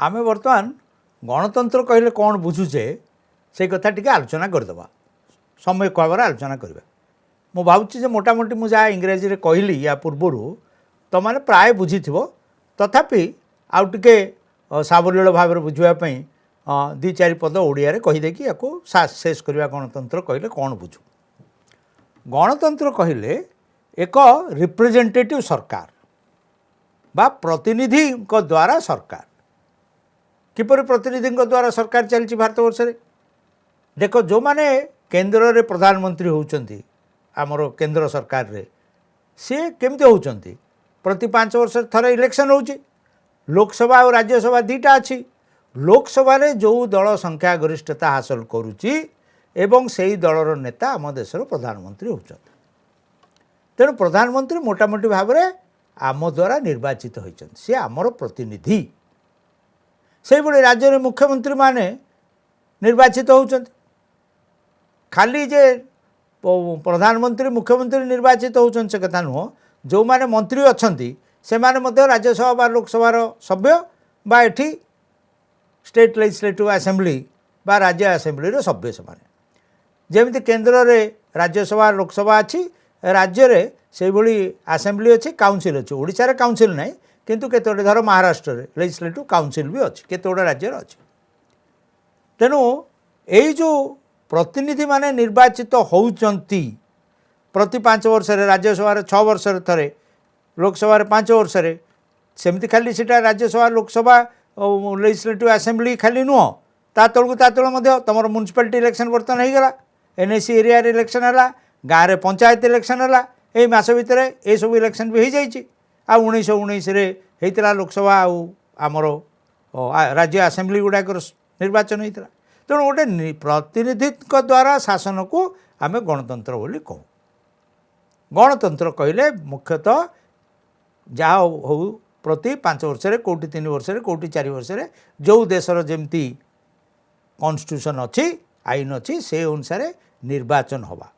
आमे वर्तमान गणतंत्र कहले कौन बुझुचे से कथा टिके आलोचना करदेवा समय भाव आलोचना करवा मु भावुची जे मोटामोटी मुझे इंग्राजी रे कहली या पूर्वर तो मैंने प्राय बुझी तथापि आउ टिके सावलील भाव बुझापी दी चारि पद ओडिया कहीदेकी या शेष करवा गणतंत्र कहले कौन बुझु गणतंत्र कहले एक रिप्रेजेंटेटिव सरकार बा प्रतिनिधि द्वारा सरकार किपर प्रतिनिधि द्वारा सरकार चलती भारत वर्ष रे देख जो माने केंद्र रे प्रधानमंत्री होउचंती आमर केंद्र सरकार रे सी केमते होउचंती प्रति 5 वर्ष थरे इलेक्शन होउची लोकसभा और राज्यसभा दीटा अच्छी लोकसभा रे जो दल संख्या गरिष्ठता हासिल करुची एवं सेही दलर नेता आम देशर प्रधानमंत्री होउचंती तेणु प्रधानमंत्री मोटामोटी भाव में आम द्वारा निर्वाचित होइचंती से आमर प्रतिनिधि से भाई राज्य में मुख्यमंत्री माने निर्वाचित होउचंती खाली जे प्रधानमंत्री मुख्यमंत्री निर्वाचित होउचंती से कथा नुह जो माने मंत्री अछंती से माने मध्य राज्यसभा बा लोकसभार सभ्य बा एठी स्टेट लेजिस्लेटिव असेंबली बा राज्य असेंबली रो सभ्य से माने जेमिति केंद्र रे राज्यसभा लोकसभा अच्छी राज्य रे से भली असेंबली अच्छी काउंसिल अच्छी ओडिशा रे काउंसिल नहीं किंतु केतोटे धर महाराष्ट्र रे लेजिस्लेटिव काउंसिल भी अच्छी केतोटे राज्य रे अच्छी तेणु यही जो प्रतिनिधि माने निर्वाचित होउचंती प्रति 5 वर्ष रे राज्यसभा रे 6 वर्ष रे थरे लोकसभा रे 5 वर्ष रे सेमती खाली सेटा राज्यसभा लोकसभा लेजिस्लेटिव असेंबली खाली नुह ता तल मध्य तुम म्युनिसिपालिटी इलेक्शन बर्तन हो गला एनएसी एरिया रे इलेक्शन है गाँव में पंचायत इलेक्शन है यही मस भितर ये सब इलेक्शन भी हो जाइए आ 1919 रे होता लोकसभा आमर राज्य असेंबली गुड़ाक निर्वाचन होता तेणु गोटे प्रतिनिधि द्वारा शासन को आम गणतंत्र बोली कहूँ गणतंत्र कहले मुख्यतः जहाँ हो प्रति 5 वर्ष रे कोटी 3 वर्ष रे कोटी 4 वर्ष रे जो देशर जमती कॉन्स्टिट्यूशन अच्छी आईन अच्छी से अनुसार निर्वाचन हवा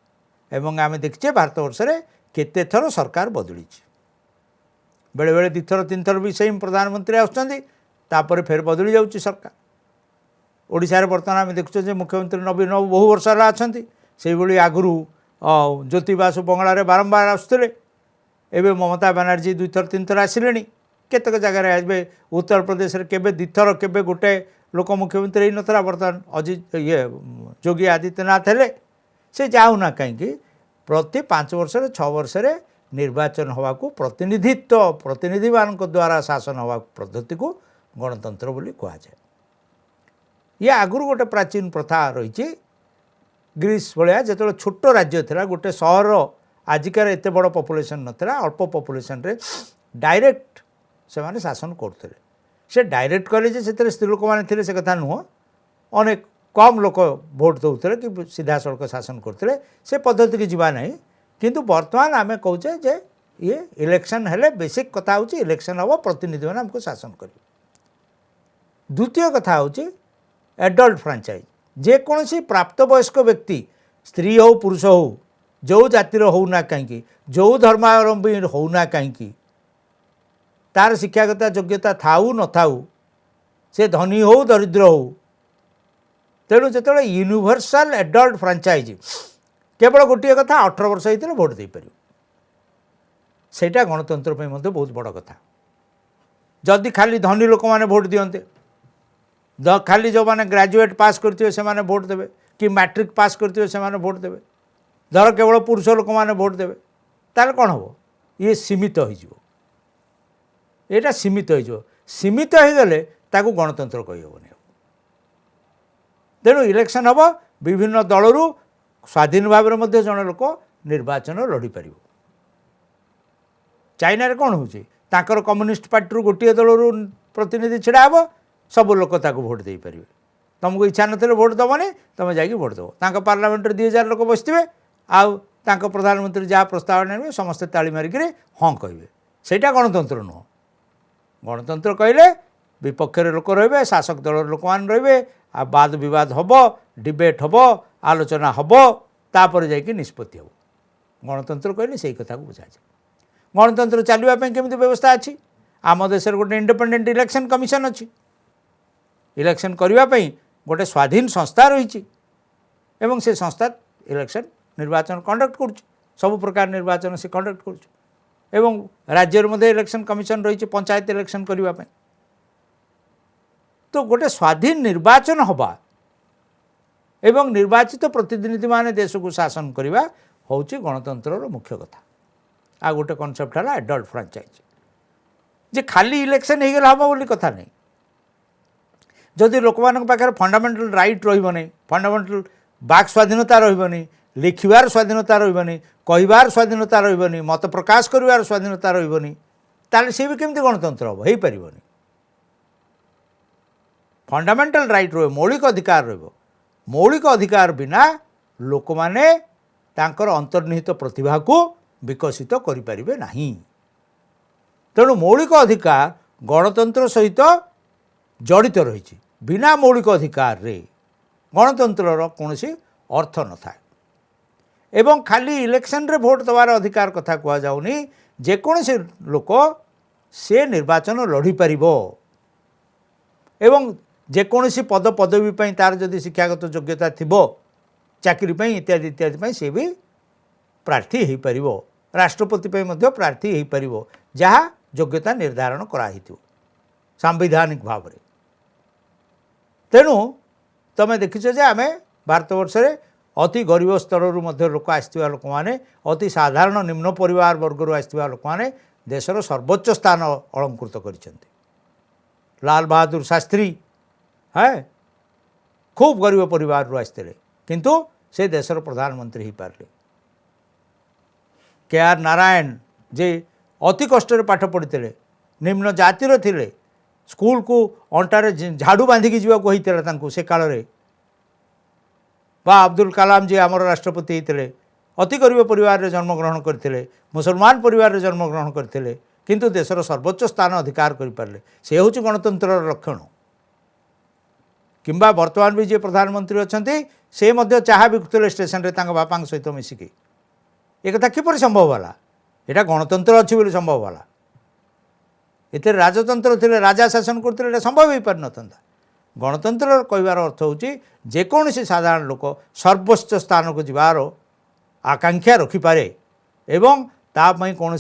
एवं आम देखिए भारत वर्ष रे केते थर सरकार बदली बेले बेले 2 थर 3 थर भी सेम प्रधानमंत्री आसपर फेर बदली जाऊँगी सरकार ओडिशा रे बर्तमान आम देखुचे मुख्यमंत्री नवीन बाबू बहु वर्ष अच्छा से भाई आगु ज्योति बासु बंगला बारंबार आसुले एवं ममता बनर्जी 2 थर 3 थर आसिले केतक जगार आए उत्तर प्रदेश रे केबे 2 थर केबे गोटे लोक मुख्यमंत्री नथरा बर्तमान अजित ये योगी आदित्यनाथ हेले से जाऊना कहीं प्रति 5 वर्ष 6 वर्ष निर्वाचन हवा को प्रतिनिधित्व प्रतिनिधि मान द्वारा शासन हवा पद्धति को गणतंत्र बोली कहा जाए ये आगुरी गोटे प्राचीन प्रथा रही ग्रीस भाया जो छोट राज्य था गोटे सहर आजिकार एत बड़ पॉपुलेशन नथला अल्प पॉपुलेशन रे डायरेक्ट से माने शासन करते से डायरेक्ट कले से स्त्री लोक मैंने से कथा नुह अनेक कम लोक भोट दौते कि सीधा सड़क शासन करते से पद्धति की जीवा नहीं किंतु बर्तमान आम कहे जे ये इलेक्शन हेले बेसिक कथा हूँ इलेक्शन हम प्रतिनिधि मैंने हमको शासन कर द्वितीय कथा हूँ एडल्ट फ्रांचाइज जेकोसी प्राप्तवयस्क व्यक्ति स्त्री हो पुरुष हो जो जातिर होना कहीं जो धर्मावलंबी होना कहीं तार शिक्षागत योग्यता थाऊ न थाऊ से धनी हो दरिद्र हो तेणु जो यूनिवर्सल एडल्ट फ्रांचाइज केवल गोटे कथा 18 वर्ष होते भोट दे पार सेटा गणतंत्र बहुत बड़ कथा जदि खाली धनी लोक मैंने भोट दियंते खाली जो मैंने ग्रेजुएट पास करते से माने भोट देवे कि मैट्रिक पास करते से माने भोट देवे धर केवल पुरुष लोक मैंने भोट देवे ताल कौन हम ये सीमित हो यहाँ सीमित हो सीमित हो गले ताकू गणतंत्र कहीहबनी तेणु इलेक्शन हम विभिन्न दलरू स्वाधीन भाव में जड़े लोक निर्वाचन लड़ी पार चाइना रे कौन हो कम्युनिस्ट पार्टी गोटे दलरू प्रतिनिधि छिड़ा हे सब लोक ताको भोट दे पारे तुमको इच्छा नथिले भोट दबनी तुम जाकि भोट दब पार्लियामेंट 2000 लोक बसते आउ प्रधानमंत्री जहाँ प्रस्ताव ने समस्ते ताली मारिक हाँ कहे सेटा गणतंत्र नुह गणतंत्र कहले विपक्ष लोक रे शासक दल लोक मान रे आ वाद विवाद हम डिबेट हम आलोचना हम तापर जाकि निष्पत्ति हम गणतंत्र कहले से कथा को बुझा जाए गणतंत्र चलवाई केमी व्यवस्था अच्छी आम देश गोटे इंडिपेंडेंट इलेक्शन कमिशन अच्छी इलेक्शन करने गोटे स्वाधीन संस्था रही एवं से संस्था इलेक्शन निर्वाचन कंडक्ट कर सब प्रकार निर्वाचन से कंडक्ट कर राज्य मध्य इलेक्शन कमिशन रही पंचायत इलेक्शन करने तो गोटे स्वाधीन निर्वाचन हवा एवं निर्वाचित प्रतिनिधि माने देश को शासन करवा हूँ गणतंत्र मुख्य कथा आ गोटे कनसेप्ट है एडल्ट फ्रांचाइज जे खाली इलेक्शन हो गला हम बोली कथा नहीं जदि लोक मान पाखे फंडामेंटल राइट रही फंडामेंटल बाक स्वाधीनता रही लिखार स्वाधीनता रही कहबार स्वाधीनता रही मत प्रकाश कर स्वाधीनता रही ताले सी भी केमती गणतंत्र हम हो पार फंडामेंटल राइट रही मौलिक अधिकार मौलिक अधिकार बिना लोक माने तांकर अंतर्निहित प्रतिभा को विकसित करें नहीं तेणु मौलिक अधिकार गणतंत्र सहित जड़ित रही बिना मौलिक अधिकार रे गणतंत्र कौन अर्थ न था एवं खाली इलेक्शन रे भोट दबार अधिकार कथा कह जाऊनी जेकोसी लोक से निर्वाचन लड़ी पारिबो एवं जेकोसी पद पदवी तार जदि शिक्षागत योग्यता थिबो चाकरी इत्यादि इत्यादि से भी प्रार्थी हो पार राष्ट्रपति प्रार्थी हो पार जहाँ योग्यता निर्धारण कराही सांविधानिक भाव में तेणु तुम देखिछ जे आम भारत वर्ष में अति गरीब स्तर लोक आसवा लोक मैंने अति साधारण निम्न परिवार वर्गर आसवा लोक मैंने देशर सर्वोच्च स्थान अलंकृत कर लाल बहादुर शास्त्री है खूब गरीब परिवार आसते किंतु से देशर प्रधानमंत्री हो पारे के आर नारायण जे अति कष्ट पाठ पढ़ते निम्न जातिर थिले स्कूल को अंटारे झाड़ू बांधिकी जावाक से काल रे बा अब्दुल कलाम जी आमर राष्ट्रपति होते अति गरीब परिवार रे जन्मग्रहण करते मुसलमान परिवार रे जन्मग्रहण करते किंतु देशर सर्वोच्च स्थान अधिकार करें से हूँ गणतंत्र लक्षण किंबा वर्तमान भी जे प्रधानमंत्री अच्छा से मध्य चाह बिकुले स्टेशन रे बापा सहित मिसिकी एक कथा किपर संभव है यहाँ गणतंत्र अच्छी बोली संभव है ये राजतंत्र थे राजा शासन करते संभव हो पार ना गणतंत्र कहबार अर्थ हूँ जेकोसी साधारण लोक सर्वोच्च स्थान को जीवार आकांक्षा रखिपारे एवं तापाई कौन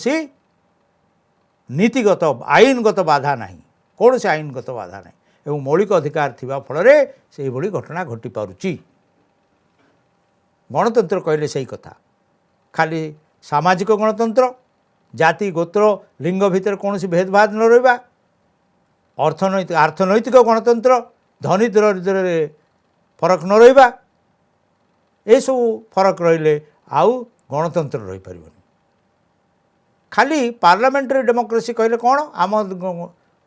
नीतिगत आईनगत बाधा ना कौन से आईनगत बाधा ना एवं मौलिक अधिकार थिबा फल से भली घटना घटी पारुची गणतंत्र कहले सही कथा खाली सामाजिक गणतंत्र जाति गोत्र लिंग भितर कौन भेदभाव न रहा अर्थनैतिक अर्थनैतिक गणतंत्र धनी दरिद्र फरक न रहा ये सब फरक रहिले आउ गणतंत्र रही पारिबनी खाली पार्लियामेंट्री डेमोक्रेसी कहले कौन आम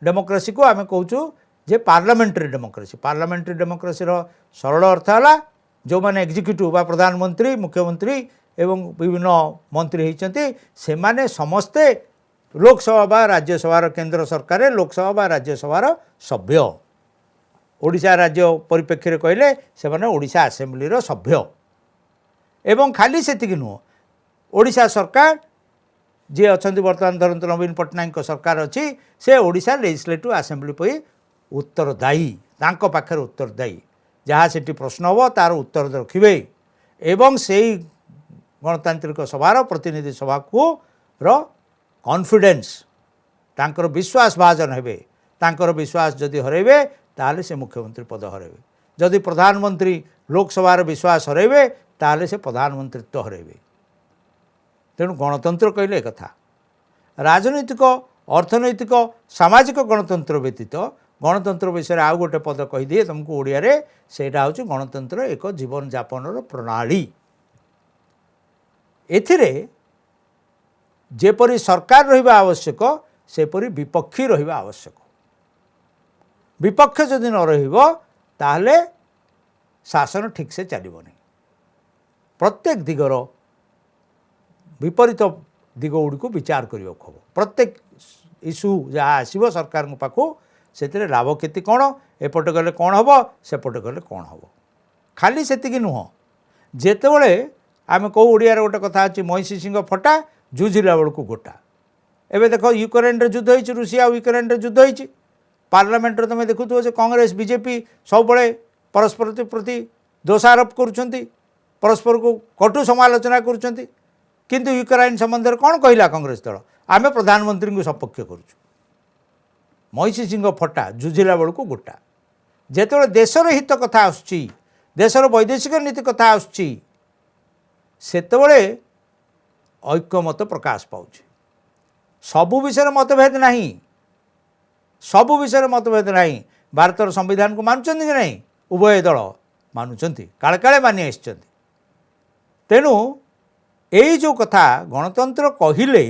डेमोक्रेसी को आम कहूँ जे पार्लियामेंट्री डेमोक्रेसी सरल अर्थ है जो मैंने एग्जीक्यूटिव बा प्रधानमंत्री मुख्यमंत्री एवं विभिन्न मंत्री होती से माने समस्ते लोकसभा बा राज्यसभा केंद्र सरकार लोकसभा बा राज्यसभा सभ्य ओडिशा राज्य परिप्रेक्षी कहले से माने ओडिशा आसेम्बली सभ्य एवं खाली सेतिक नुह ओडिशा सरकार जी अच्छा बर्तमान धरत नवीन पट्टनायक सरकार अच्छी से ओडिशा लेजिस्लेटिव आसेम्बली पर उत्तरदायी तांको पाखे उत्तरदायी जहाँ से प्रश्न हम तार उत्तर रखिए एवं से गणतांत्रिक सभार प्रतिनिधि सभा को कॉन्फिडेंस तांकर विश्वास भाजन हेबे तांकर विश्वास जदि हरेबे ताले से मुख्यमंत्री पद हरेबे जदि प्रधानमंत्री लोकसभार विश्वास हरेबे ताले से प्रधानमंत्रित्व हरेबे तेणु गणतंत्र कहले कथा राजनैतिक अर्थनैतिक सामाजिक गणतंत्र व्यतीत गणतंत्र विषय आउ गोटे पद कहीदिए तुमको ओडिया रे सेटा हूँ गणतंत्र एक जीवन यापन प्रणाली एथिरे जेपरी सरकार रहिबा आवश्यक सेपरी विपक्षी रहिबा आवश्यक विपक्ष जदि न रहिबो ताहले शासन ठीक से चलिबनी प्रत्येक दिगर विपरीत दिग गुड़ी विचार करने हम प्रत्येक इश्यू जहाँ आसो सरकार पाखु से लाभ क्षति कौन एपटे गले कौन हम सेपटे गले कौन हम खाली से नुह जितेबले आम कौ ओडिया गोटे कथा अच्छी महिषी सिंह फटा जुझिला बेलू गोटा एवं देख यूक्रेन युद्ध हो रुषिया यूक्रेन युद्ध हो पार्लियामेंट तुम देखुव जे कांग्रेस बीजेपी सब परस्पर प्रति दोषारोप करुँच परस्पर को कटु समालोचना करुँच किंतु यूक्रेन संबंध में कौन कहला कांग्रेस दल आम प्रधानमंत्री को सपक्ष करुचु महिषी सिंह फटा जुझिला बेलू गोटा जेत देशर हित कथा आसुची देशर वैदेशिक नीति कथा आसुची सेतबेले ऐक्यमत प्रकाश पाउछ सबु विषय मतभेद नहीं सबु विषय मतभेद नहीं भारतर संविधान को मानुचंती कि नहीं उभय दल मानुचंती काले काले मानि आछंती तेणु यही जो कथा गणतंत्र कहले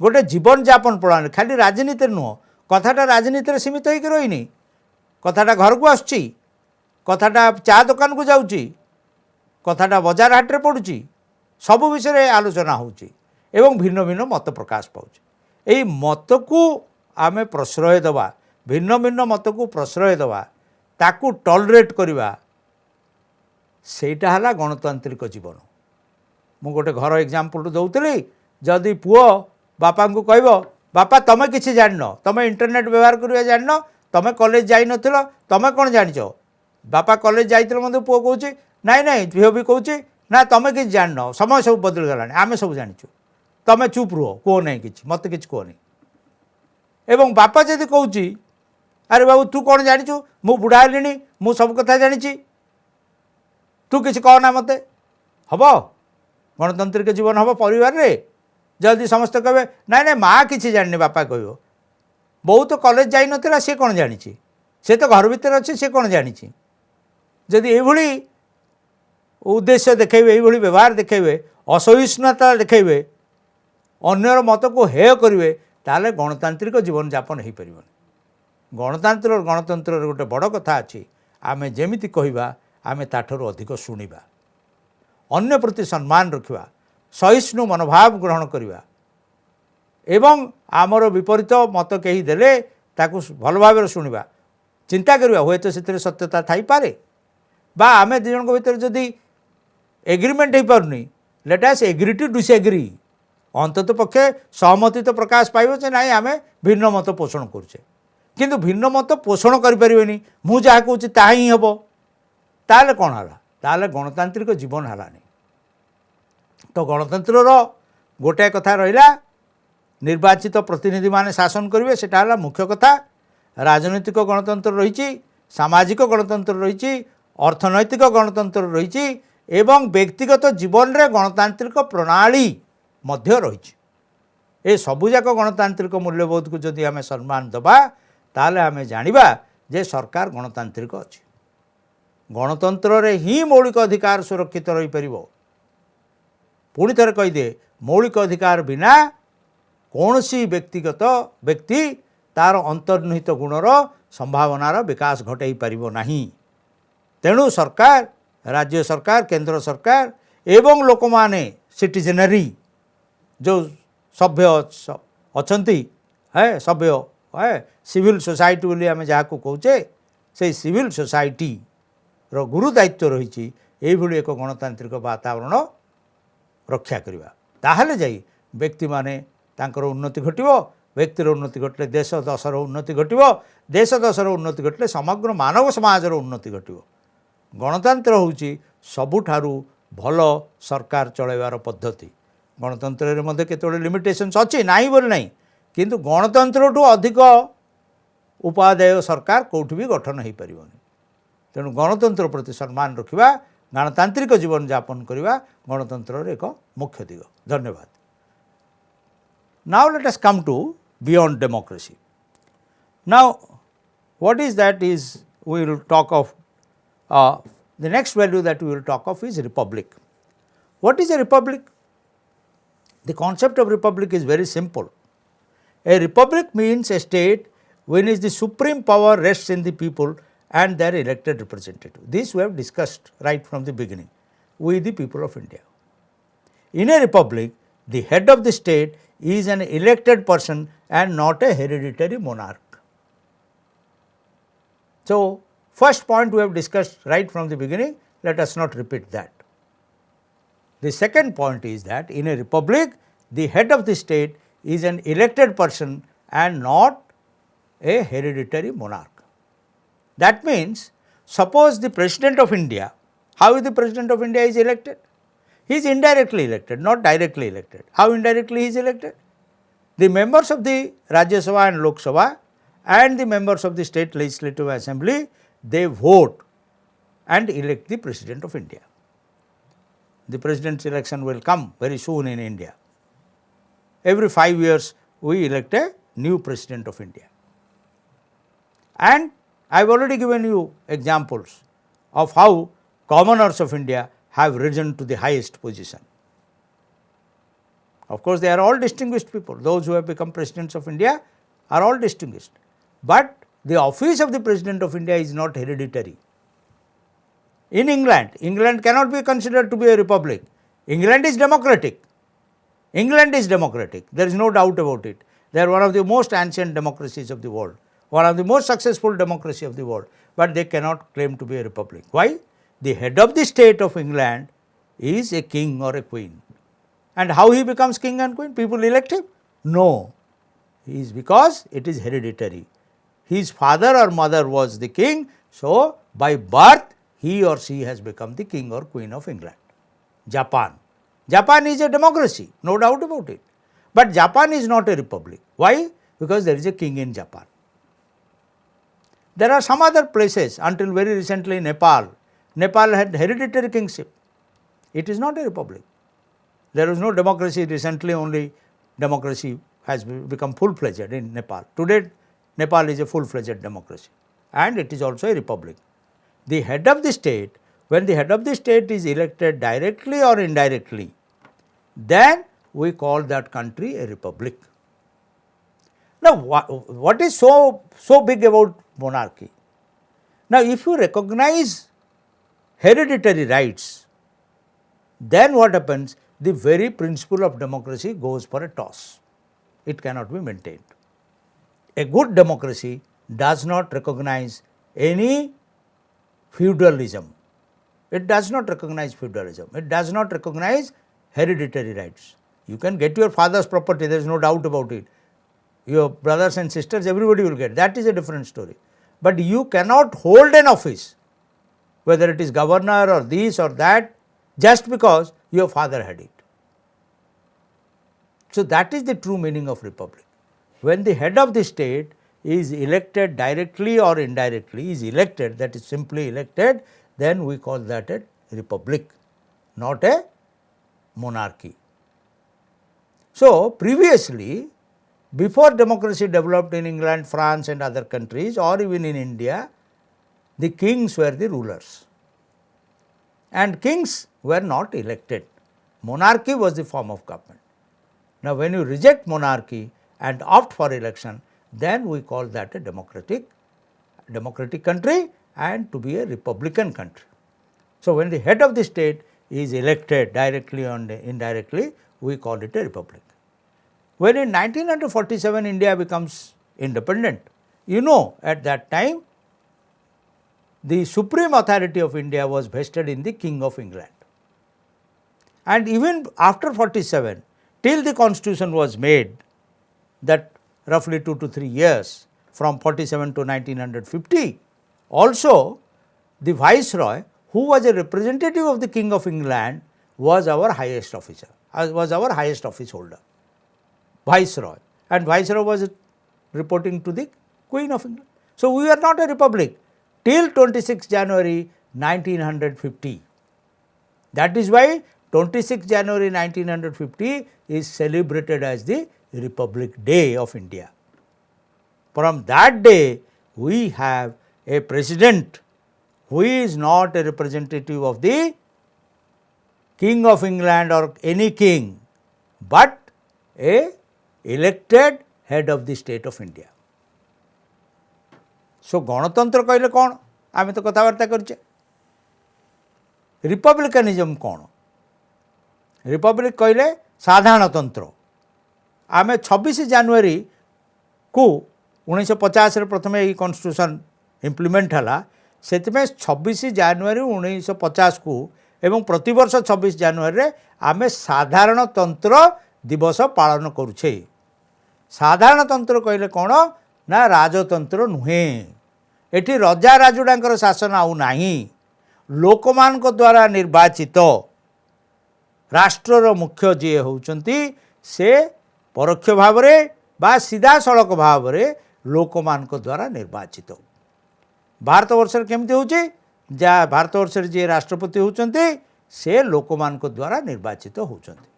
गोटे जीवन यापन प्रणाली खाली राजनीति नुह कथाटा राजनीति सीमित होकर रही कथाटा घर को आसुची कथाटा चा दुकान को जाऊँगी कथाटा बजार हाटे पड़ुची सबु विषय आलोचना होची एवं भिन्न भिन्न मत प्रकाश पाउछ यही मत को आमे प्रश्रय दवा भिन्न भिन्न मत को प्रश्रय दवा ताकू टॉलरेट करवा सेटा हला गणतांत्रिक जीवन मु गोटे घर एग्जांपल दौली जदि पुओ बापा को कहब बापा तुम किसी जान तुम इंटरनेट व्यवहार करवा जान तुम कॉलेज जाई नथिलो तुम कौन जानिच बापा कॉलेज जाइतिलो मते पुओ कहूची नाई नाई झील भी कहूची ना तुम कि जान समय सब बदल गलानी आम सब जाचु तुम चुप रुह कह ना कि मत कि कहनी एवं बापा जदि कहूँ अरे बाबू तू कौन जानिचु मु बुढ़ा हेलिनी मु सब कथा जानी तू किसी कहना मत हम गणतांत्रिक जीवन हम परिवार रे जल्दी समस्त कहे ना ना माँ किसी जानी बापा कह बहुत तो कॉलेज जाई नथिला सी कौन जानी सी तो घर भितर अच्छे सी कौन जानी जदि ये उद्देश्य देखेबे ये व्यवहार देखेबे असहिष्णुता देखेबे अन्यर मत को हेय करेंगे ताले गणतांत्रिक जीवन यापन हो पार गणतंत्र गोटे बड़ कथा अच्छी आमे जेमिति कहवा आमे ताठरू अधिक शुणा अन्य प्रति सम्मान रखा सहिष्णु मनोभाव ग्रहण करवा एवं आमर विपरीत मत कहीं देले ताकू भल भाव शुणा चिंता करवा हुए तो से सत्यता थाई पारे बा आमे दुई जन भीतर जदि एग्रीमेंट हो पारनी let us agree to disagree अंतत पक्षे सहमति तो प्रकाश पाइब जे नाई आमे भिन्न मत पोषण करुचे किंतु भिन्न मत पोषण करें मु जहाँ कहूँ ता ही हम ताले कौन है ताले गणतांत्रिक जीवन है तो गणतंत्र गोटे कथा रहा निर्वाचित प्रतिनिधि माने शासन करेंगे सेटा हला मुख्य कथा राजनैतिक गणतंत्र रही सामाजिक गणतंत्र रही अर्थनैतिक गणतंत्र रही एवं व्यक्तिगत जीवन रे गणतांत्रिक प्रणाली मध्य रही ए सबुजाक गणतांत्रिक मूल्यबोध को जदि आम सम्मान दबा ताले आम जानिबा जे सरकार गणतांत्रिक अच्छी गणतंत्र रे ही मौलिक अधिकार सुरक्षित रही परिबो पुणी थे कहीदे मौलिक अधिकार बिना कौन सी व्यक्तिगत व्यक्ति तार अंतर्निहित गुणर संभावनार विकास घटाई पारिबो नाही तेणु सरकार राज्य सरकार केंद्र सरकार एवं लोक माने सिटीजनरी जो सभ्य अछंती है सभ्य है सिविल सोसाइटी बोली आम जहाँ को कौचे से सिविल सोसाइटी रो गुरु दायित्व रही एक गणतांत्रिक वातावरण रक्षा करवा ताहले जाई व्यक्ति माने तांकर उन्नति घटिबो व्यक्तिर उन्नति घटले देश दशर उन्नति घटिबो देश दशर उन्नति घटले समग्र मानव समाजर उन्नति घटिबो गणतंत्र होउची सबुठारु भल सरकार चलाइबार पद्धति गणतंत्र रे मध्ये केतोडे लिमिटेशन्स अछि नाही बोल नाही किंतु गणतंत्र ठू अधिक उपादेय सरकार कोठी भी गठन हो पारिबनी तेणु गणतंत्र प्रति सम्मान रखिबा गणतांत्रिक जीवन यापन करवा गणतंत्र एक मुख्य दिग धन्यवाद now let us come to beyond democracy now what is that is we will talk of the next value that we will talk of is republic. What is a republic? The concept of republic is very simple. A republic means a state when is the supreme power rests in the people and their elected representative. This we have discussed right from the beginning with the people of India. In a republic, the head of the state is an elected person and not a hereditary monarch. So, first point we have discussed right from the beginning, let us not repeat that. The second point is that in a republic, the head of the state is an elected person and not a hereditary monarch. That means, suppose the President of India, how is the President of India is elected? He is indirectly elected, not directly elected. How indirectly he is elected? The members of the Rajya Sabha and Lok Sabha and the members of the State Legislative Assembly, they vote and elect the President of India. The President's election will come very soon in India. Every 5 years, we elect a new President of India. And I have already given you examples of how commoners of India have risen to the highest position. Of course, they are all distinguished people. Those who have become Presidents of India are all distinguished. But the office of the President of India is not hereditary. In England, England cannot be considered to be a republic. England is democratic. England is democratic. There is no doubt about it. They are one of the most ancient democracies of the world, one of the most successful democracy of the world, but they cannot claim to be a republic. Why? The head of the state of England is a king or a queen. And how he becomes king and queen? People elect him? No. He is because it is hereditary. His father or mother was the king, so by birth he or she has become the king or queen of England. Japan. Japan is a democracy, no doubt about it. But Japan is not a republic. Why? Because there is a king in Japan. There are some other places, until very recently Nepal. Nepal had hereditary kingship. It is not a republic. There was no democracy. Recently only democracy has become full-fledged in Nepal. Today Nepal is a full-fledged democracy and it is also a republic. The head of the state, when the head of the state is elected directly or indirectly, then we call that country a republic. Now, what is so big about monarchy? Now, if you recognize hereditary rights, then what happens? The very principle of democracy goes for a toss. It cannot be maintained. A good democracy does not recognize any feudalism. It does not recognize feudalism. It does not recognize hereditary rights. You can get your father's property, there is no doubt about it. Your brothers and sisters, everybody will get. That is a different story. But you cannot hold an office, whether it is governor or this or that, just because your father had it. So, that is the true meaning of republic. When the head of the state is elected directly or indirectly, is elected, that is simply elected, then we call that a republic, not a monarchy. So, previously, before democracy developed in England, France and other countries, or even in India, the kings were the rulers and kings were not elected. Monarchy was the form of government. Now, when you reject monarchy and opt for election, then we call that a democratic country and to be a republican country. So, when the head of the state is elected directly or indirectly, we call it a republic. When in 1947 India becomes independent, you know, at that time the supreme authority of India was vested in the King of England. And even after 47, till the constitution was made, that roughly 2 to 3 years from 47 to 1950, also the Viceroy, who was a representative of the King of England, was our highest officer, was our highest office holder, Viceroy, and Viceroy was reporting to the Queen of England. So, we are not a republic till 26 January 1950. That is why 26 January 1950 is celebrated as the Republic Day of India. From that day, we have a president who is not a representative of the King of England or any king, but a elected head of the state of India. So, गणतंत्र कहले कौन? आमे तो कथावार्ता करछे. Republicanism कौन? Republic कहले साधारणतंत्र. आमे 26 जनवरी को 1950 रे प्रथमे ई कॉन्स्टिट्यूशन इम्प्लीमेंट हला. सेतिमे 26 जनवरी 1950 को एवं प्रतिवर्ष 26 जनवरी रे आमे साधारणतंत्र दिवस पालन करूछे. साधारणतंत्र कहले कौन? ना राजतंत्र नुहे एठी रजा राजुडांकर शासन आउ नाही लोक मान द्वारा निर्वाचित राष्ट्रर मुख्य जी होउचंती से परोक्ष भाव में बा सीधा सड़क भाव में लोक मान द्वारा निर्वाचित भारत वर्ष केमती होची जा भारत वर्ष जी राष्ट्रपति होउचंती से लोक मान द्वारा निर्वाचित होउचंती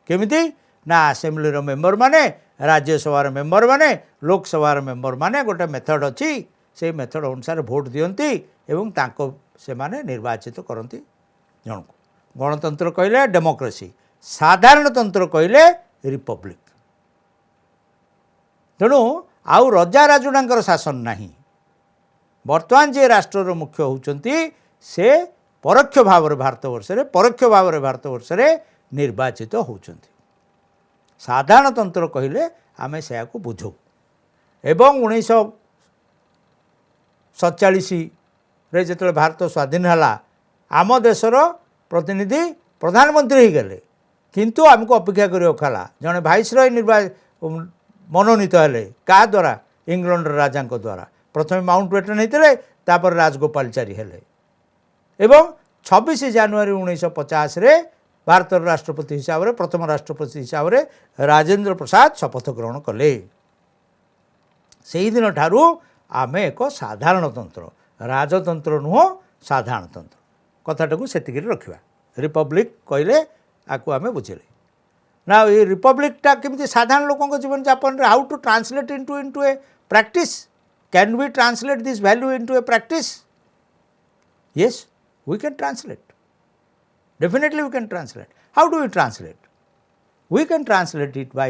केमिति ना असेंबली मेंबर माने राज्यसभा मेंबर माने लोकसभा मेंबर माने गोटे मेथड अच्छी से मेथड अनुसार भोट दियंती एवं तांको से माने निर्वाचित करती जन गणतंत्र कहले डेमोक्रेसी साधारणतंत्र कहले रिपब्लिक तेणु आउ रजा राजुडांकर शासन नहीं वर्तमान जे राष्ट्रर मुख्य होउचंती से परोक्ष भाव में भारत वर्ष रे परोक्ष भाव में भारत वर्ष रे निर्वाचित होउचंती साधारणतंत्र कहले आमे सेया को बुझौ एवं 1947 रे जेतले भारत स्वाधीन हला आम देशर प्रतिनिधि प्रधानमंत्री हो गले किंतु आमको अपेक्षा करियो खाला जने भाइसरय मनोनीत हेले का द्वारा इंग्लैंड राजा द्वारा प्रथम माउंटबेटन होते तापर राजगोपालचारी हेले एवं 26 जनवरी 1950 रे भारत राष्ट्रपति हिसाब से प्रथम राष्ट्रपति हिसाब से राजेंद्र प्रसाद शपथ ग्रहण कले से दिन ठारू आमे एक साधारणतंत्र राजतंत्र नुह साधारणतंत्र कथाटा को सेतिक रखा रिपब्लिक कहले आपको आमे बुझे ना ये रिपब्लिकटा केमती साधारण लोकों जीवन यापन how to translate into a practice can we translate this value into a practice yes we can translate definitely we can translate how do we translate we can translate it by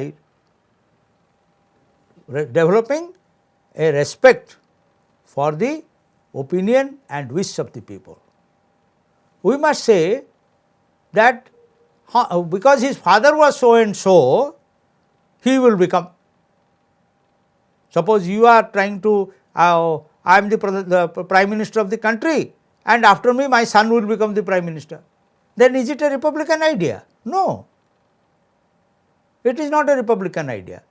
developing a respect for the opinion and wish of the people we must say that because his father was so and so he will become suppose you are trying to I am the prime minister of the country and after me my son will become the prime minister then is it a republican idea no it is not a republican idea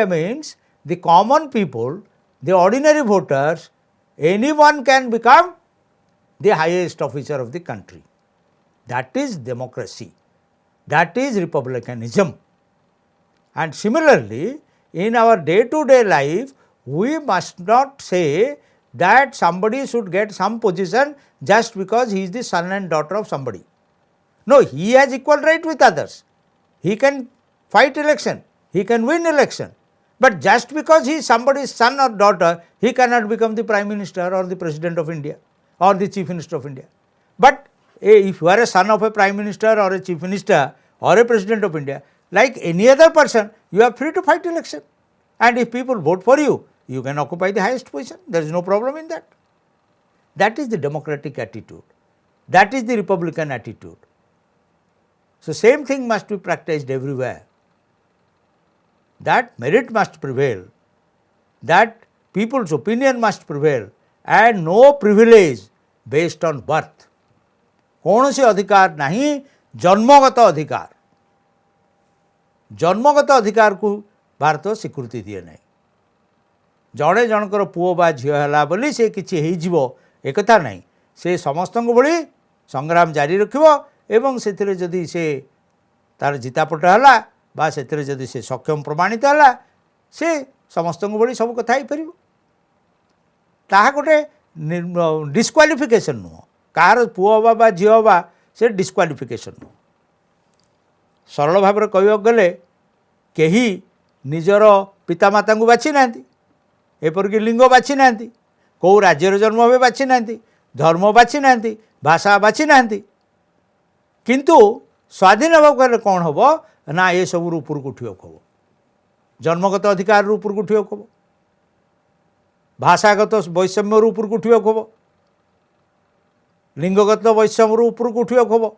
means the common people the ordinary voters anyone can become the highest officer of the country that is democracy that is republicanism and similarly in our day to day life we must not say that somebody should get some position just because he is the son and daughter of somebody. No, he has equal right with others. He can fight election, he can win election. But just because he is somebody's son or daughter, he cannot become the Prime Minister or the President of India or the Chief Minister of India. But if you are a son of a Prime Minister or a Chief Minister or a President of India, like any other person, you are free to fight election. And if people vote for you, you can occupy the highest position. There is no problem in that. That is the democratic attitude. That is the republican attitude. So, same thing must be practiced everywhere. That merit must prevail. That people's opinion must prevail. And no privilege based on birth. कौन से अधिकार नहीं जन्मगत अधिकार. जन्मगत अधिकार को भारत स्वीकृति दिए नहीं. जड़े जनकर पुओ बा झील है बोली से किसी एक नहीं से समस्त भली संग्राम जारी रखिबो एवं से जदि से तार जितापट है बा से जदि से सक्षम प्रमाणित है से समस्त भली सब कथा हो पार ताहा गोटे डिस्क्वालिफिकेशन नुह कहार पुओ बा झील बा से डिस्क्वालिफिकेशन नुह सरल भाव में कहवाक गले कहीं निजर पितामाता को बाछि नांती एपरिक लिंग बाछि नांती कौ राज्यर जन्म हे बाछि नांती धर्म बाछि नांती भाषा बाछि नांती किंतु स्वाधीन होगा कहले कौन हम ना ये सब ऊपर को उठिया हम जन्मगत अधिकार ऊपर को उठिया हम भाषागत वैषम्य ऊपर को उठिया हम लिंगगत वैषम्य ऊपर को उठिया हम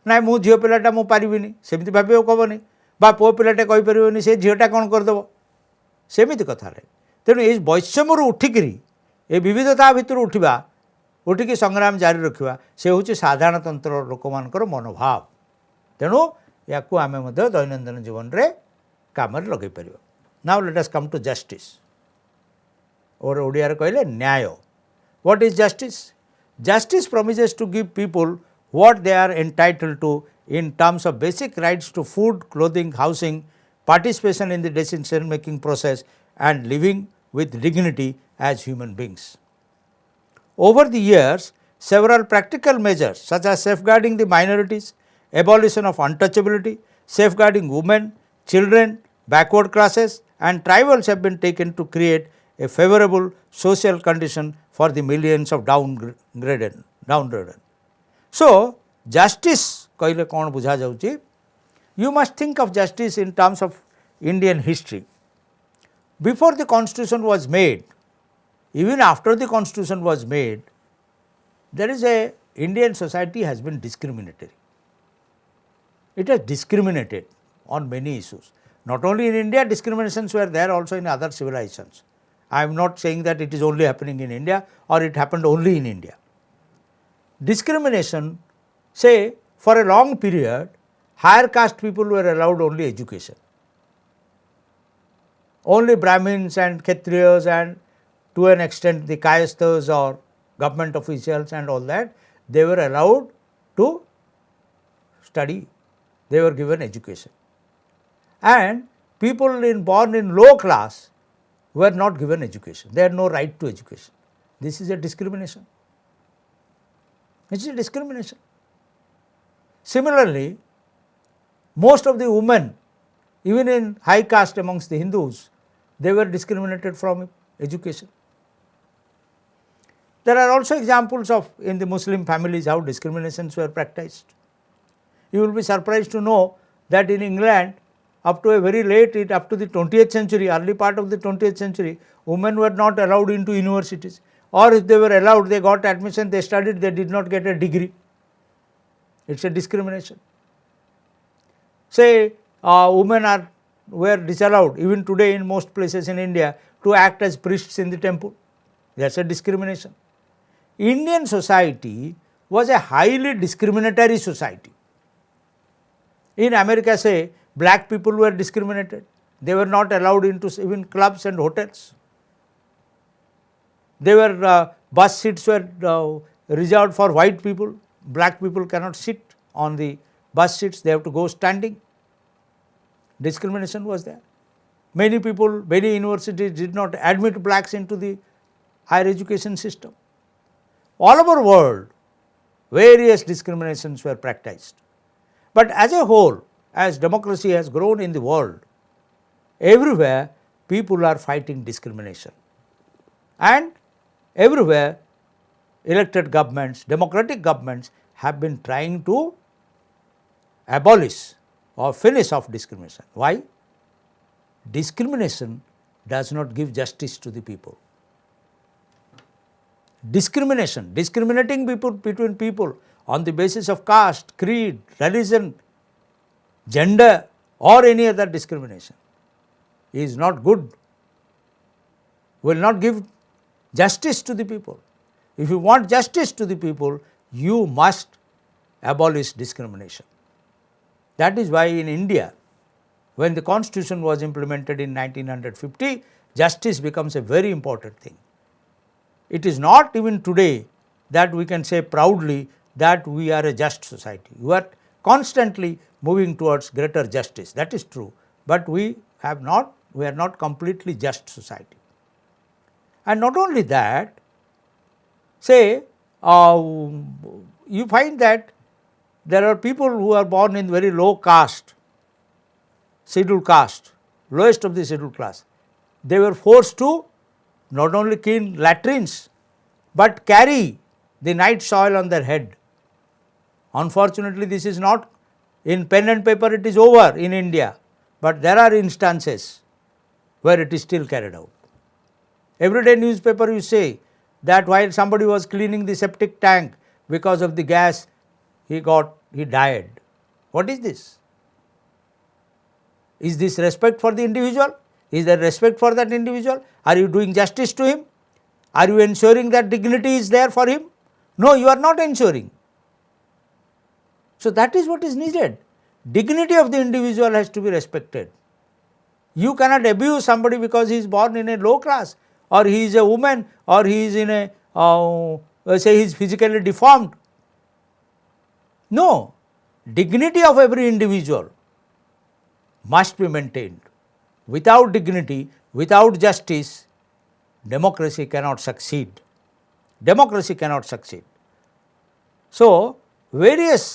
ना मु झील पिलाटा मु पारिबिनी सेमती भाव कहबनी बा पुओ पिलाटे कहीपर से झीलटा कौन करदेव सेमती कथा तेणु ये वैषम्य उठिकी ये विविधता भितर उठा उठिकी संग्राम जारी रखा से हूँ साधारणतंत्र लोक मानकर मनोभाव तेणु या आम दैनंदिन जीवन में कम लगे पार now let us come to justice or ଓଡ଼ିଆରେ କହିଲେ ନ୍ୟାୟ. What is justice? Justice promises to give people what they are entitled to in terms of basic rights to food, clothing, housing, participation in the decision making process and living with dignity as human beings. Over the years, several practical measures such as safeguarding the minorities, abolition of untouchability, safeguarding women, children, backward classes and tribals have been taken to create a favorable social condition for the millions of downtrodden. So, justice कहले कौन बुझा जाउची? You must think of justice in terms of Indian history. Before the constitution was made, even after the constitution was made, there is a Indian society has been discriminatory. It has discriminated on many issues. Not only in India, discriminations were there also in other civilizations. I am not saying that it is only happening in India or it happened only in India. Discrimination, say for a long period, higher caste people were allowed only education. Only Brahmins and Kshatriyas and to an extent the Kayasthas or government officials and all that, they were allowed to study, they were given education. And people born in low class were not given education, they had no right to education. This is a discrimination. It is a discrimination. Similarly, most of the women, even in high caste amongst the Hindus, they were discriminated from education. There are also examples of in the Muslim families how discriminations were practiced. You will be surprised to know that in England, up to a very late, up to the 20th century, early part of the 20th century, women were not allowed into universities, or if they were allowed, they got admission, they studied, they did not get a degree. It is a discrimination. Say women were disallowed even today in most places in India to act as priests in the temple. That is a discrimination. Indian society was a highly discriminatory society. In America, say, black people were discriminated. They were not allowed into even clubs and hotels. They were bus seats were reserved for white people. Black people cannot sit on the bus seats, they have to go standing. Discrimination was there. Many people, many universities did not admit blacks into the higher education system. All over the world, various discriminations were practiced. But as a whole, as democracy has grown in the world, everywhere people are fighting discrimination. And everywhere elected governments, democratic governments have been trying to abolish or finish off discrimination. Why? Discrimination does not give justice to the people. Discrimination, discriminating people between people on the basis of caste, creed, religion, gender or any other discrimination is not good, will not give justice to the people. If you want justice to the people, you must abolish discrimination. That is why in India, when the constitution was implemented in 1950, justice becomes a very important thing. It is not even today that we can say proudly that we are a just society. We are constantly moving towards greater justice, that is true, but we are not completely just society. And not only that, say you find that there are people who are born in very low caste, scheduled caste, lowest of the scheduled class. They were forced to not only clean latrines, but carry the night soil on their head. Unfortunately, this is not in pen and paper, it is over in India, but there are instances where it is still carried out. Everyday newspaper you say that while somebody was cleaning the septic tank, because of the gas he died. What is this? Is this respect for the individual? Is there respect for that individual? Are you doing justice to him? Are you ensuring that dignity is there for him? No, you are not ensuring. So that is what is needed. Dignity of the individual has to be respected. You cannot abuse somebody because he is born in a low class or he is a woman, or he is in a say he is physically deformed. No, dignity of every individual must be maintained. Without dignity, without justice, democracy cannot succeed. Democracy cannot succeed. So, various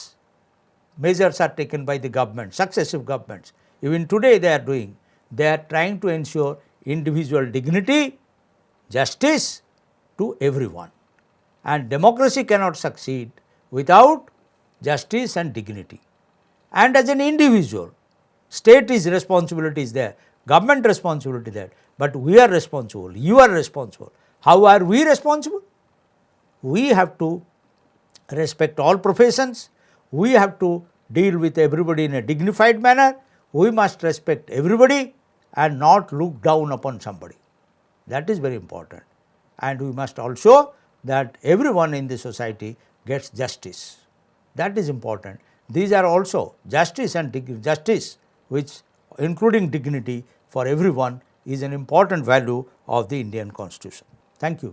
measures are taken by the government, successive governments. Even today they are doing. They are trying to ensure individual dignity, justice to everyone. And democracy cannot succeed without justice and dignity. And as an individual, state is responsibility is there, government responsibility there, but we are responsible, you are responsible. How are we responsible? We have to respect all professions, we have to deal with everybody in a dignified manner, we must respect everybody and not look down upon somebody. That is very important. And we must also that everyone in the society gets justice. That is important. These are also justice and justice, which including dignity for everyone is an important value of the Indian Constitution. Thank you.